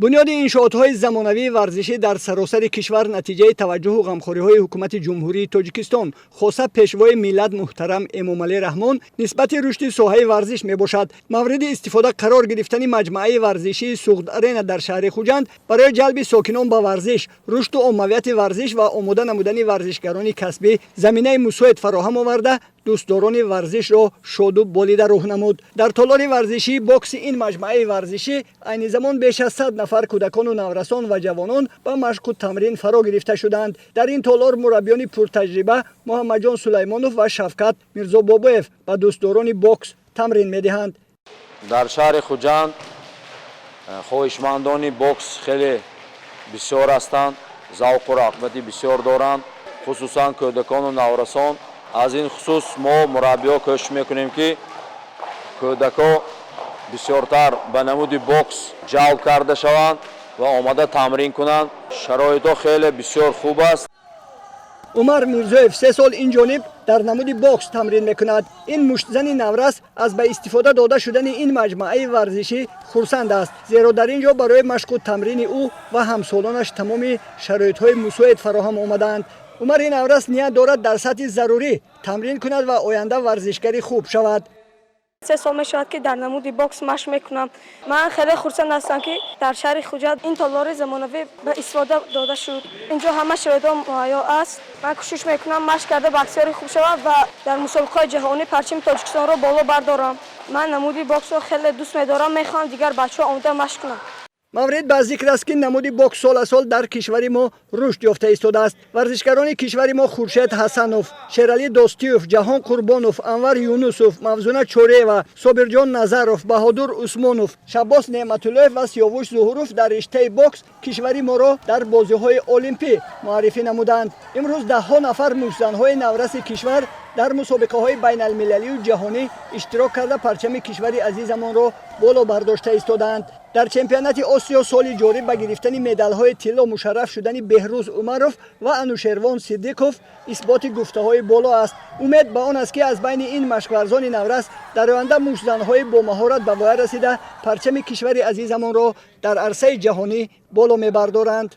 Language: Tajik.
бунёди иншоотҳои замонавии варзишӣ дар саросари кишвар натиҷаи таваҷҷӯҳу ғамхориҳои ҳукумати ҷумҳурии Тоҷикистон, хоса пешвои миллат муҳтарам Эмомалӣ Раҳмон нисбати рушди соҳаи варзиш мебошад. мавриди истифода қарор гирифтани маҷмӯаи варзишии Суғд-арена дар шаҳри Хуҷанд барои ҷалби сокинон ба варзиш, рушду оммавияти варзиш ва омода намудани варзишгарони касбӣ заминаи мусоид фароҳам оварда, дӯстдорони варзишро шоду болида роҳ намуд. дар толори варзишии бокси ин маҷмӯаи варзишӣ айни замон беш аз 100 нафар кӯдакону наврасон ва ҷавонон ба машқу тамрин фаро гирифта шуданд. дар ин толор мураббиёни пуртаҷриба Муҳаммадҷон Сулаймонов ва Шавкат Мирзобобоев ба дӯстдорони бокс тамрин медиҳанд. дар шаҳри Хуҷанд хоҳишмандони бокс хеле бисёр ҳастанд, завқу рағбати бисёр доранд, хусусан кӯдакону наврасон. аз ин хусус мо мураббиҳо кӯшиш мекунем ки кӯдакҳо бисёртар ба намуди бокс ҷалб карда шаванд ва омада тамрин кунанд. шароитҳо хеле бисёр хуб аст. Умар Мирзоев 3 сол инҷониб дар намуди бокс тамрин мекунад. ин муштзани наврас аз ба истифода дода шудани ин маҷмӯаи варзишӣ хурсанд аст, зеро дар ин ҷо барои машқу тамрини ӯ ва ҳамсолонаш тамоми шароитҳои мусоид фароҳам омаданд. Умар ин наврас ният дорад дар сатҳи зарурӣ тамрин кунад ва оянда варзишгари хуб шавад. 3 сол мешавад ки дар намуди бокс машқ мекунам. ман хеле хурсанд ҳастам ки дар шаҳри Хуҷанд ин толори замонавӣ ба истифода дода шуд. инҷо ҳама шароитҳо муҳайё аст. ман кӯшиш мекунам машқ карда боксёри хуб шавам ва дар мусобиқаҳои ҷаҳонӣ парчами Тоҷикистонро боло бардорам. ман намуди боксро хеле дӯст медорам, мехоҳам дигар бачаҳо омода машқ кунанд. маврид ба зикр аст ки намуди бокс сола-сол дар кишвари мо рушд ёфта истодааст. варзишгарони кишвари мо Хуршед Ҳасанов, Шералӣ Достиёв, Ҷаҳон Қурбонов, Анвар Юнусов, Мавзуна Чорева, Собирҷон Назаров, Баҳодур Усмонов, Шаббос Неъматуллоев ва Сиёвуш Зуҳуров дар риштаи бокс кишвари моро дар бозиҳои олимпӣ муаррифӣ намуданд. имрӯз даҳҳо нафар мушзанҳои навраси кишвар дар мусобиқаҳои байналмилалию ҷаҳонӣ иштирок карда парчами кишвари азизамонро боло бардошта истодаанд. дар чемпионати Осиё соли ҷорӣ ба гирифтани медалҳои тилло мушарраф шудани Беҳрӯз Умаров ва Анушервон Сиддиқов исботи гуфтаҳои боло аст. умед ба он аст ки аз байни ин машқварзони наврас дар оянда мушзанҳои бомаҳорат ба воя расида парчами кишвари азизамонро дар арсаи ҷаҳонӣ боло мебардоранд.